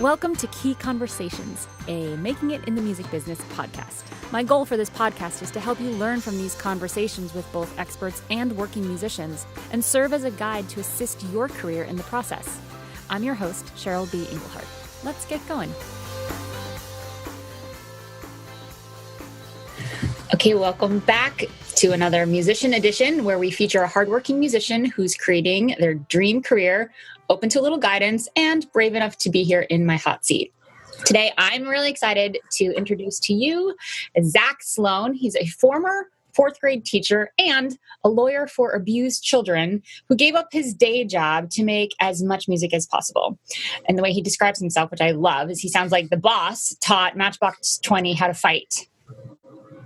Welcome to Key Conversations, a Making It in the Music Business podcast. My goal for this podcast is to help you learn from these conversations with both experts and working musicians and serve as a guide to assist your career in the process. I'm your host, Cheryl B. Englehart. Let's get going. Okay, welcome back to another musician edition where we feature a hardworking musician who's creating their dream career, open to a little guidance, and brave enough to be here in my hot seat. Today, I'm really excited to introduce to you Zach Sloan. He's a former fourth grade teacher and a lawyer for abused children who gave up his day job to make as much music as possible. And the way he describes himself, which I love, is he sounds like the boss taught Matchbox 20 how to fight.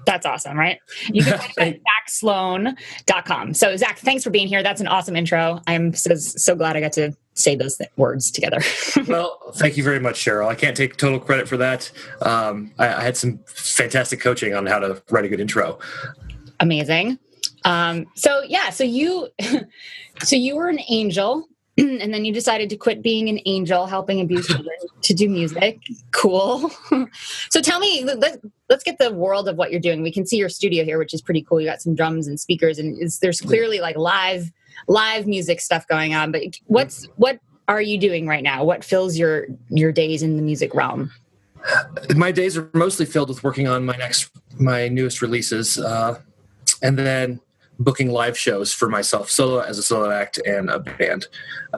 That's awesome, right? You can find it at ZachSloan.com. So Zach, thanks for being here. That's an awesome intro. I'm so glad I got to say those words together. Well, thank you very much, Cheryl. I can't take total credit for that. I had some fantastic coaching on how to write a good intro. Amazing. So you were an angel, and then you decided to quit being an angel, helping abused children to do music. Cool. So tell me, let's get the world of what you're doing. We can see your studio here, which is pretty cool. You got some drums and speakers, and there's clearly like live music stuff going on. But what are you doing right now? What fills your days in the music realm? My days are mostly filled with working on my newest releases, and then booking live shows for myself, as a solo act and a band,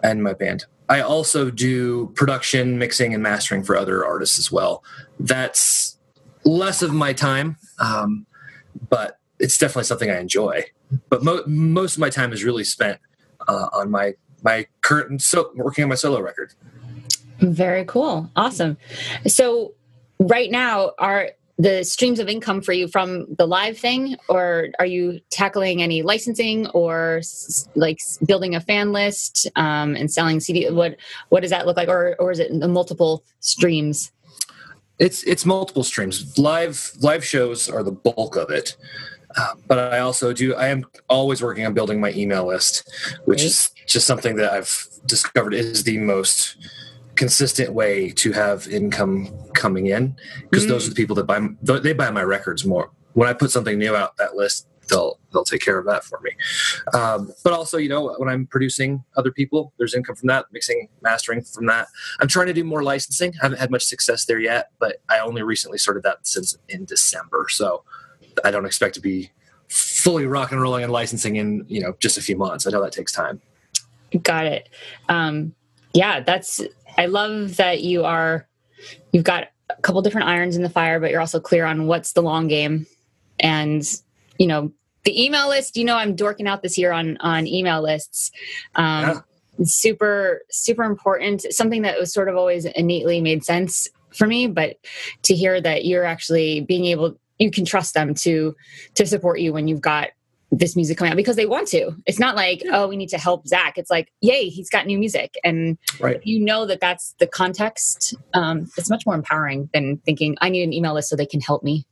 and my band. I also do production, mixing, and mastering for other artists as well. That's less of my time, but it's definitely something I enjoy. But most of my time is really spent on my current working on my solo record. Very cool. Awesome. So right now, are the streams of income for you from the live thing, or are you tackling any licensing or like building a fan list and selling CD? What does that look like? Or is it the multiple streams? It's multiple streams. Live shows are the bulk of it. But I am always working on building my email list, which is just something that I've discovered is the most consistent way to have income coming in, because those are the people that buy my records more. When I put something new out, that list, they'll take care of that for me. But also, when I'm producing other people, there's income from that, mixing, mastering from that. I'm trying to do more licensing. I haven't had much success there yet, but I only recently started that since in December. So I don't expect to be fully rock and rolling and licensing in, just a few months. I know that takes time. Got it. I love that you've got a couple different irons in the fire, but you're also clear on what's the long game. And, the email list, I'm dorking out this year on email lists. Super, super important. Something that was sort of always innately made sense for me, but to hear that you're actually you can trust them to support you when you've got this music coming out because they want to. It's not like, oh, we need to help Zach. It's like, yay, he's got new music. And right. That's the context. It's much more empowering than thinking I need an email list so they can help me.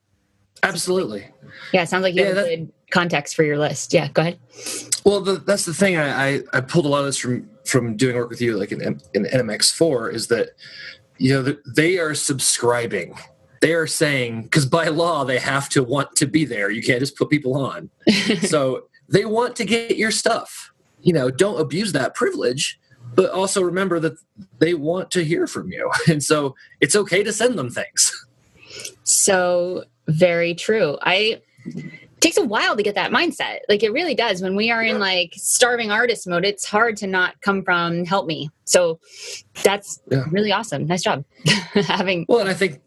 Absolutely. Yeah. It sounds like you have a good context for your list. Yeah. Go ahead. Well, that's the thing. I pulled a lot of this from doing work with you, like in NMX4, is that, they are subscribing. They are saying, because by law, they have to want to be there. You can't just put people on. So they want to get your stuff. Don't abuse that privilege, but also remember that they want to hear from you. And so it's okay to send them things. So very true. It takes a while to get that mindset. Like it really does. When we are in like starving artist mode, it's hard to not come from help me. So that's really awesome. Nice job. Well, and I think,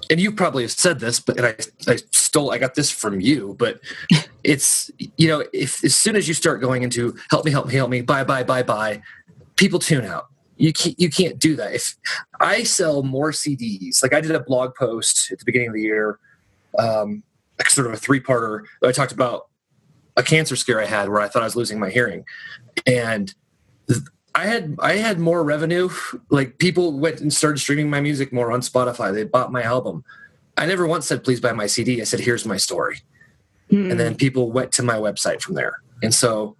and you probably have said this, but I got this from you, but it's, if as soon as you start going into help me, bye, people tune out. You can't do that. If I sell more CDs, like I did a blog post at the beginning of the year, sort of a 3-parter. I talked about a cancer scare I had where I thought I was losing my hearing, and I had more revenue. Like people went and started streaming my music more on Spotify. They bought my album. I never once said, please buy my CD. I said, here's my story. And then people went to my website from there. And so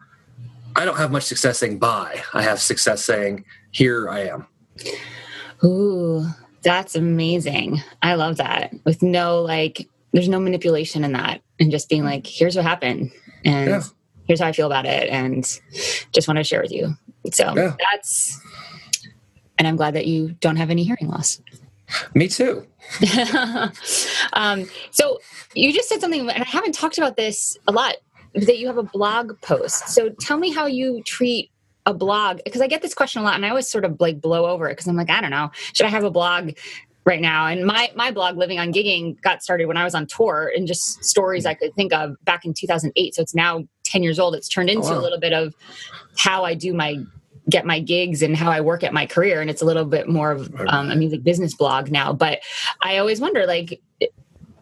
I don't have much success saying buy. I have success saying, here I am. Ooh, that's amazing. I love that. With no, like, there's no manipulation in that, and just being like, here's what happened, and here's how I feel about it, and just want to share with you. So and I'm glad that you don't have any hearing loss. Me too. So you just said something, and I haven't talked about this a lot, that you have a blog post. So tell me how you treat a blog, because I get this question a lot, and I always sort of like blow over it because I'm like, I don't know, should I have a blog right now? And my blog, Living on Gigging, got started when I was on tour, and just stories I could think of back in 2008. So it's now 10 years old. It's turned into a little bit of how I do get my gigs and how I work at my career. And it's a little bit more of a music business blog now. But I always wonder, like,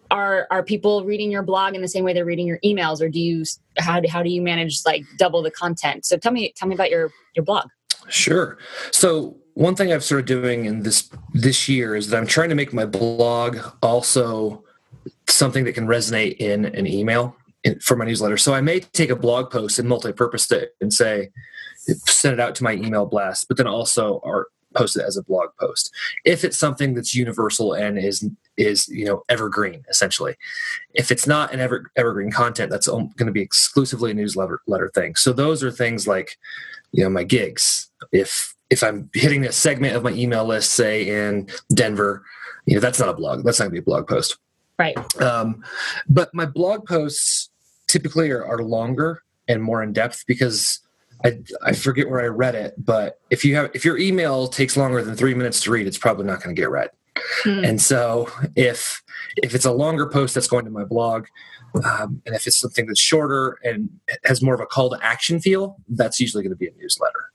are people reading your blog in the same way they're reading your emails, or how do you manage like double the content? So tell me about your blog. Sure. So one thing I've started doing in this year is that I'm trying to make my blog also something that can resonate in an email for my newsletter. So I may take a blog post and multi-purpose it and say, send it out to my email blast, but then also post it as a blog post. If it's something that's universal and is evergreen, essentially. If it's not an evergreen content, that's going to be exclusively a newsletter thing. So those are things like, my gigs. If I'm hitting a segment of my email list, say in Denver, that's not a blog. That's not going to be a blog post. Right. But my blog posts typically are longer and more in depth because I forget where I read it, but if your email takes longer than 3 minutes to read, it's probably not going to get read. And so if it's a longer post that's going to my blog, and if it's something that's shorter and has more of a call to action feel, that's usually going to be a newsletter.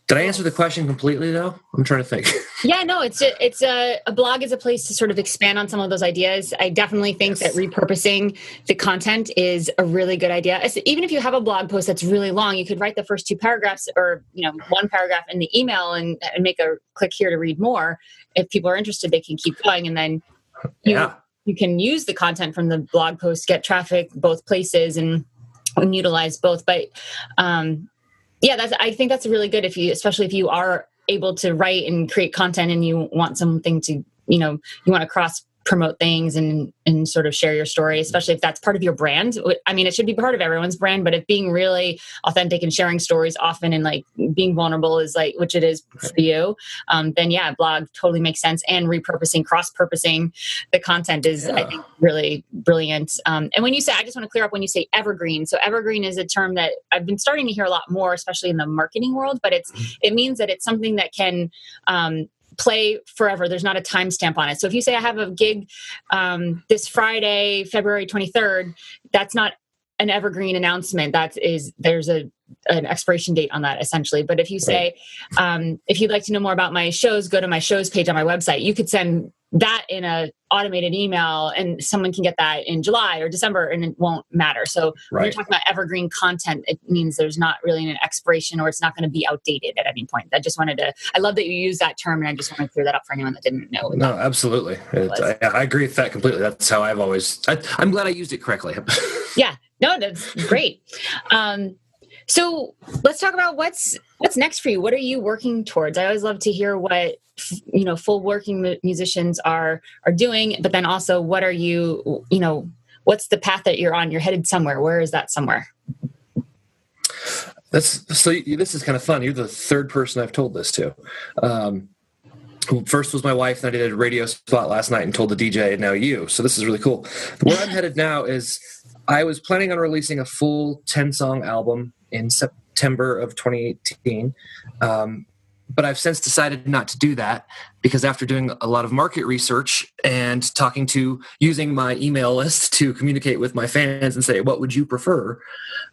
Did I answer the question completely though? I'm trying to think. Yeah, no, it's a blog is a place to sort of expand on some of those ideas. I definitely think that repurposing the content is a really good idea. Even if you have a blog post that's really long, you could write the first 2 paragraphs or, one paragraph in the email and make a click here to read more. If people are interested, they can keep going. And then you can use the content from the blog post, get traffic both places and utilize both. But, I think that's really good especially if you are able to write and create content and you want something to, you want to cross promote things and sort of share your story, especially if that's part of your brand. I mean, it should be part of everyone's brand, but if being really authentic and sharing stories often and like being vulnerable is like, which it is for you, then blog totally makes sense. And cross-purposing the content is, I think, really brilliant. And when you say, I just want to clear up when you say evergreen. So evergreen is a term that I've been starting to hear a lot more, especially in the marketing world, but it means that it's something that can, play forever. There's not a timestamp on it. So if you say I have a gig this Friday, February 23rd, that's not an evergreen announcement. There's an expiration date on that essentially. But if you say, if you'd like to know more about my shows, go to my shows page on my website. You could send that in a automated email and someone can get that in July or December and it won't matter. So when you're talking about evergreen content, it means there's not really an expiration or it's not going to be outdated at any point. I love that you use that term and I just want to clear that up for anyone that didn't know. No, absolutely. I agree with that completely. That's how I'm glad I used it correctly. Yeah, no, that's great. So let's talk about what's next for you. What are you working towards? I always love to hear what, full working musicians are doing, but then also what are you, what's the path that you're on? You're headed somewhere. Where is that somewhere? This is kind of fun. You're the third person I've told this to. First was my wife, and I did a radio spot last night and told the DJ, and now you. So this is really cool. Where I'm headed now is I was planning on releasing a full 10-song album in September of 2018. But I've since decided not to do that because after doing a lot of market research and using my email list to communicate with my fans and say, what would you prefer?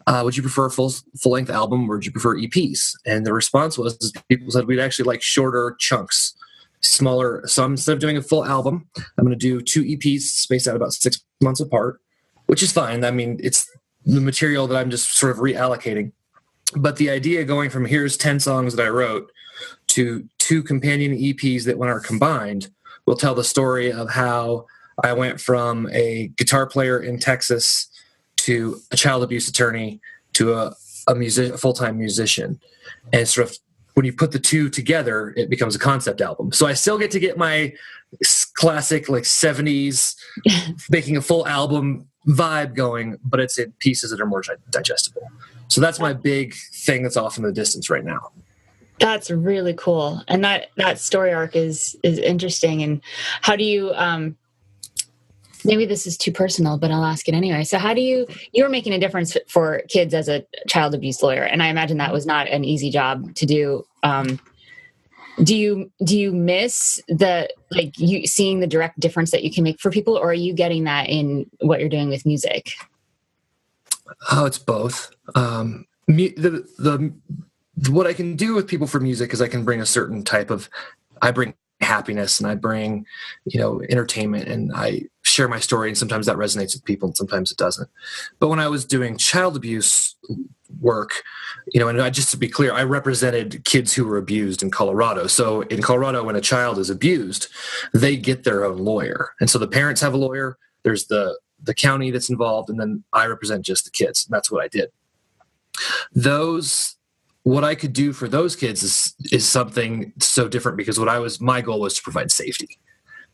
Would you prefer a full-length album or would you prefer EPs? And the response was people said we'd actually like shorter chunks, smaller. So instead of doing a full album, I'm going to do 2 EPs spaced out about 6 months apart, which is fine. I mean, it's the material that I'm just sort of reallocating. But the idea going from here's 10 songs that I wrote to 2 companion EPs that when are combined will tell the story of how I went from a guitar player in Texas to a child abuse attorney to a full-time musician, and sort of when you put the two together, it becomes a concept album. So I still get to get my classic like 70s making a full album vibe going, but it's in pieces that are more digestible. So that's my big thing that's off in the distance right now. That's really cool. And that story arc is interesting. And how do you, maybe this is too personal, but I'll ask it anyway. So how do you're making a difference for kids as a child abuse lawyer. And I imagine that was not an easy job to do. Do you miss you seeing the direct difference that you can make for people, or are you getting that in what you're doing with music? Oh, it's both. What I can do with people for music is I can bring a certain I bring happiness and I bring, entertainment, and I share my story, and sometimes that resonates with people and sometimes it doesn't. But when I was doing child abuse work, and just to be clear, I represented kids who were abused in Colorado. So in Colorado, when a child is abused, they get their own lawyer. And so the parents have a lawyer, there's the county that's involved, and then I represent just the kids. And that's what I did. What I could do for those kids is something so different, because my goal was to provide safety.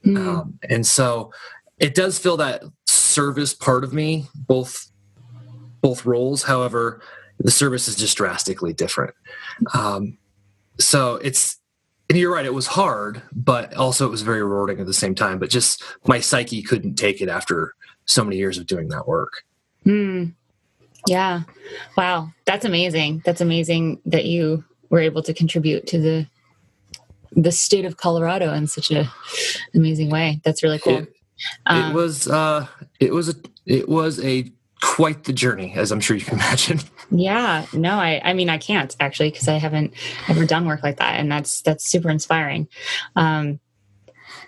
And so it does fill that service part of me, both roles. However, the service is just drastically different. So and you're right, it was hard, but also it was very rewarding at the same time. But just my psyche couldn't take it after so many years of doing that work. Yeah. Wow. That's amazing. That's amazing that you were able to contribute to the state of Colorado in such an amazing way. That's really cool. It was quite the journey, as I'm sure you can imagine. Yeah. No, I mean, I can't actually, because I haven't ever done work like that. And that's super inspiring.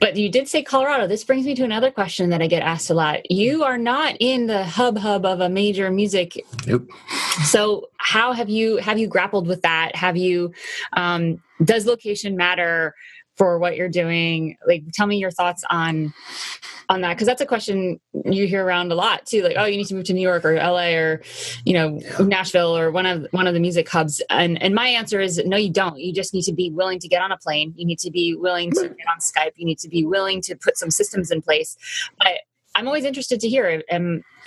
But you did say Colorado. This brings me to another question that I get asked a lot. You are not in the hub of a major music. Nope. So how have you grappled with that? Does location matter for what you're doing? Like, tell me your thoughts on that. Cause that's a question you hear around a lot too. Like, oh, you need to move to New York or LA or, Nashville or one of the music hubs. And my answer is no, you don't. You just need to be willing to get on a plane. You need to be willing to get on Skype. You need to be willing to put some systems in place. But I'm always interested to hear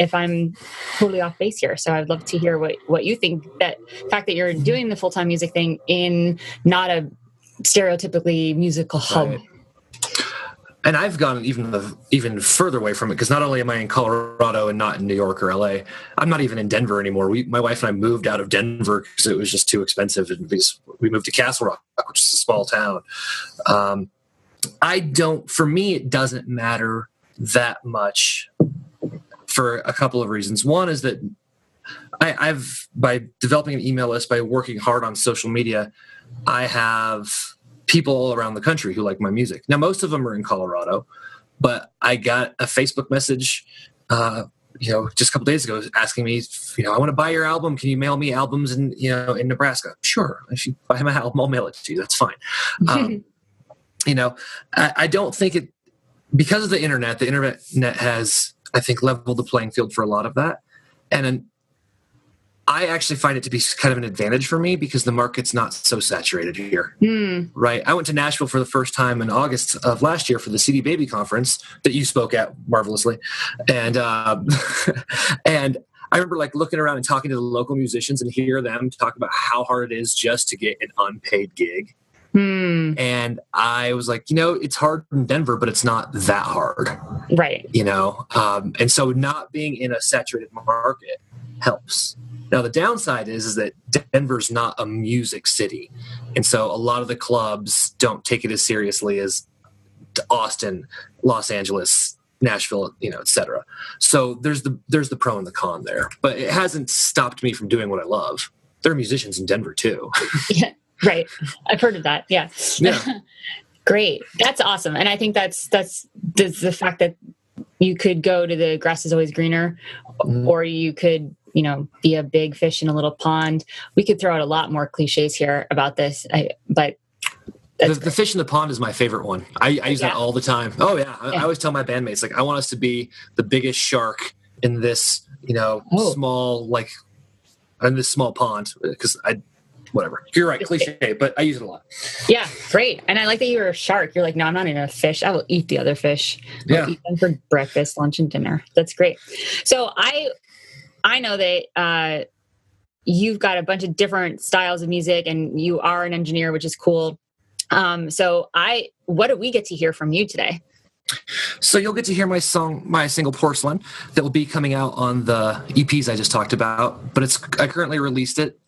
if I'm totally off base here. So I'd love to hear what you think, that fact that you're doing the full-time music thing in not a stereotypically musical hub. Right. And I've gone even further away from it, because not only am I in Colorado and not in New York or LA, I'm not even in Denver anymore. My wife and I moved out of Denver because it was just too expensive, and we moved to Castle Rock, which is a small town. For me, it doesn't matter that much for a couple of reasons. One is that I've by developing an email list, by working hard on social media, I have people all around the country who like my music. Now, most of them are in Colorado, but I got a Facebook message, just a couple days ago asking me, I want to buy your album. Can you mail me albums in Nebraska? Sure. If you buy my album, I'll mail it to you. That's fine. I don't think it, because of the internet has, I think, leveled the playing field for a lot of that. And I actually find it to be kind of an advantage for me, because the market's not so saturated here. Right. I went to Nashville for the first time in August of last year for the CD Baby conference that you spoke at marvelously. And, and I remember looking around and talking to the local musicians and hear them talk about how hard it is just to get an unpaid gig. And I was like, it's hard in Denver, but it's not that hard. Right. And so not being in a saturated market helps. Now, the downside is that Denver's not a music city. And so a lot of the clubs don't take it as seriously as Austin, Los Angeles, Nashville, et cetera. So there's the pro and the con there. But it hasn't stopped me from doing what I love. There are musicians in Denver, too. Yeah, right. I've heard of that. Yeah. Great. That's awesome. And I think that's the fact that you could go to the grass is always greener, or you could be a big fish in a little pond. We could throw out a lot more cliches here about this, but the fish in the pond is my favorite one. I use that all the time. Oh yeah. I always tell my bandmates, I want us to be the biggest shark in this, small, in this small pond, because whatever. You're right, cliche, but I use it a lot. Yeah, great. And I like that you're a shark. You're like, no, I'm not eating a fish. I will eat the other fish. I'll eat them for breakfast, lunch, and dinner. That's great. So I know that you've got a bunch of different styles of music, and you are an engineer, which is cool. So what do we get to hear from you today? So you'll get to hear my single Porcelain, that will be coming out on the EPs I just talked about. But I currently released it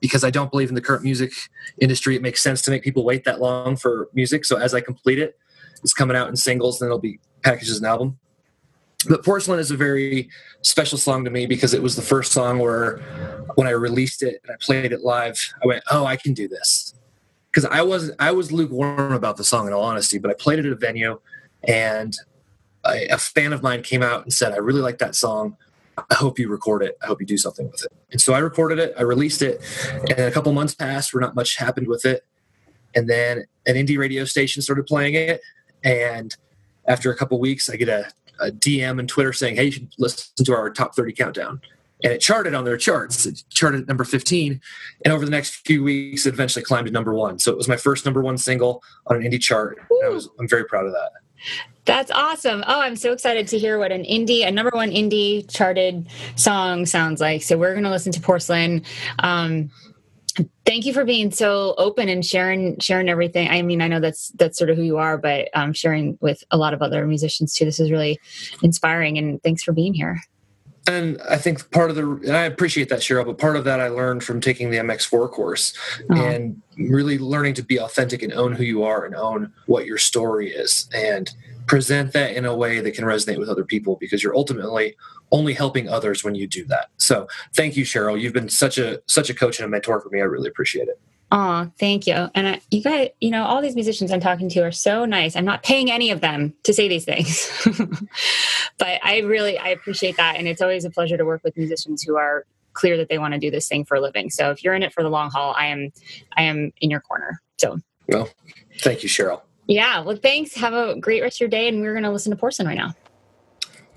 because I don't believe in the current music industry. It makes sense to make people wait that long for music. So as I complete it, it's coming out in singles, and it'll be packaged as an album. But Porcelain is a very special song to me because it was the first song where when I released it and I played it live, I went, oh, I can do this. Because I was lukewarm about the song, in all honesty, but I played it at a venue, and a fan of mine came out and said, I really like that song. I hope you record it. I hope you do something with it. And so I recorded it. I released it. And a couple months passed where not much happened with it. And then an indie radio station started playing it. And after a couple weeks, I get a DM on Twitter saying, hey, you should listen to our top 30 countdown. And it charted on their charts. It charted at number 15. And over the next few weeks, it eventually climbed to number 1. So it was my first number 1 single on an indie chart. And I'm very proud of that. That's awesome. Oh, I'm so excited to hear what a number 1 indie charted song sounds like. So we're going to listen to Porcelain. Thank you for being so open and sharing everything. I mean, I know that's sort of who you are, but sharing with a lot of other musicians too. This is really inspiring, and thanks for being here. And I think and I appreciate that, Cheryl, but part of that I learned from taking the MX4 course and really learning to be authentic and own who you are and own what your story is and present that in a way that can resonate with other people, because you're ultimately only helping others when you do that. So thank you, Cheryl. You've been such a coach and a mentor for me. I really appreciate it. Oh, thank you. And you guys, all these musicians I'm talking to are so nice. I'm not paying any of them to say these things, but I appreciate that. And it's always a pleasure to work with musicians who are clear that they want to do this thing for a living. So if you're in it for the long haul, I am in your corner. So, well, thank you, Cheryl. Yeah. Well, thanks. Have a great rest of your day. And we're going to listen to Porcelain right now.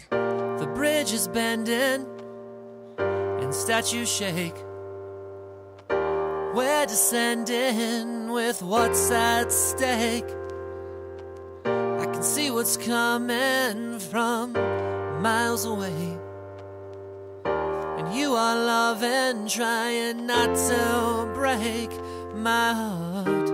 The bridge is bending and statues shake. We're descending with what's at stake. I can see what's coming from miles away. And you are loving, trying not to break my heart.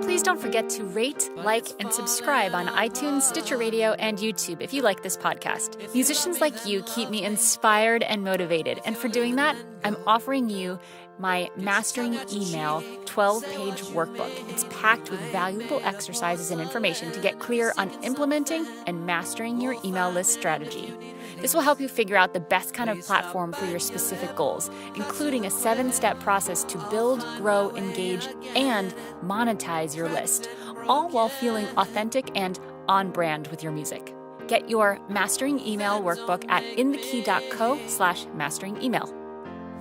Please don't forget to rate, like, and subscribe on iTunes, Stitcher Radio, and YouTube if you like this podcast. Musicians like you keep me inspired and motivated. And for doing that, I'm offering you my Mastering Email 12-page workbook. It's packed with valuable exercises and information to get clear on implementing and mastering your email list strategy. This will help you figure out the best kind of platform for your specific goals, including a 7-step process to build, grow, engage, and monetize your list, all while feeling authentic and on brand with your music. Get your Mastering Email workbook at inthekey.co/masteringemail.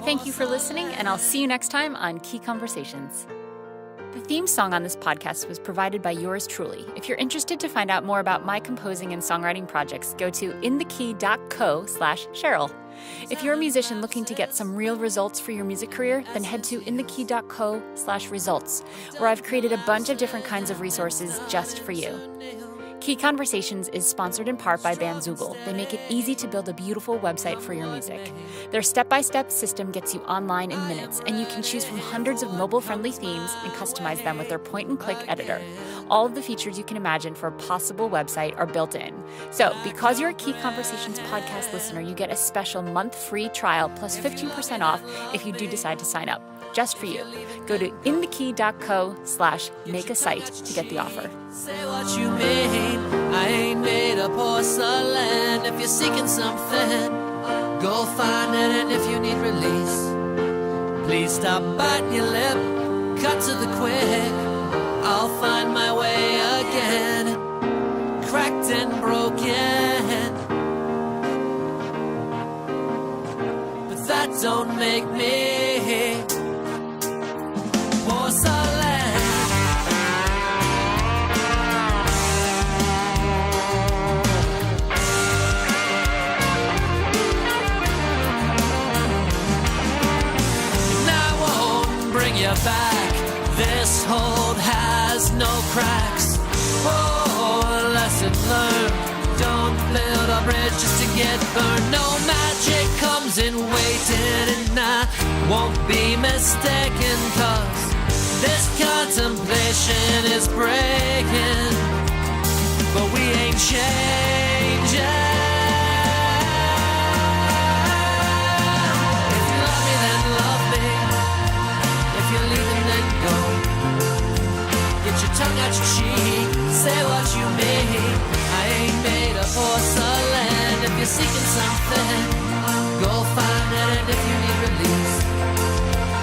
Thank you for listening, and I'll see you next time on Key Conversations. The theme song on this podcast was provided by yours truly. If you're interested to find out more about my composing and songwriting projects, go to inthekey.co/Cheryl. If you're a musician looking to get some real results for your music career, then head to inthekey.co/results, where I've created a bunch of different kinds of resources just for you. Key Conversations is sponsored in part by Bandzoogle. They make it easy to build a beautiful website for your music. Their step-by-step system gets you online in minutes, and you can choose from hundreds of mobile-friendly themes and customize them with their point-and-click editor. All of the features you can imagine for a possible website are built in. So, because you're a Key Conversations podcast listener, you get a special month free trial plus 15% off if you do decide to sign up. Just for you. Go to inthekey.co/make-a-site to get the offer. Say what you mean, I ain't made of porcelain. If you're seeking something, go find it, and if you need release, please stop biting your lip, cut to the quick. I'll find my way again, cracked and broken, but that don't make me porcelain. Now no cracks. Oh, lesson learned. Don't build a bridge just to get burned. No magic comes in waiting, and I won't be mistaken, 'cause this contemplation is breaking, but we ain't changing. If you love me, then love me. If you're leaving, then go. Get your tongue out your cheek, say what you mean. I ain't made of porcelain. If you're seeking something, go find it, and if you need release,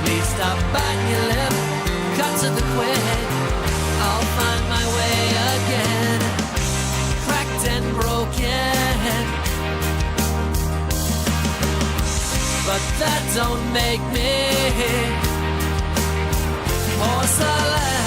please stop biting your lip, cut to the quick. I'll find my way again, cracked and broken, but that don't make me porcelain.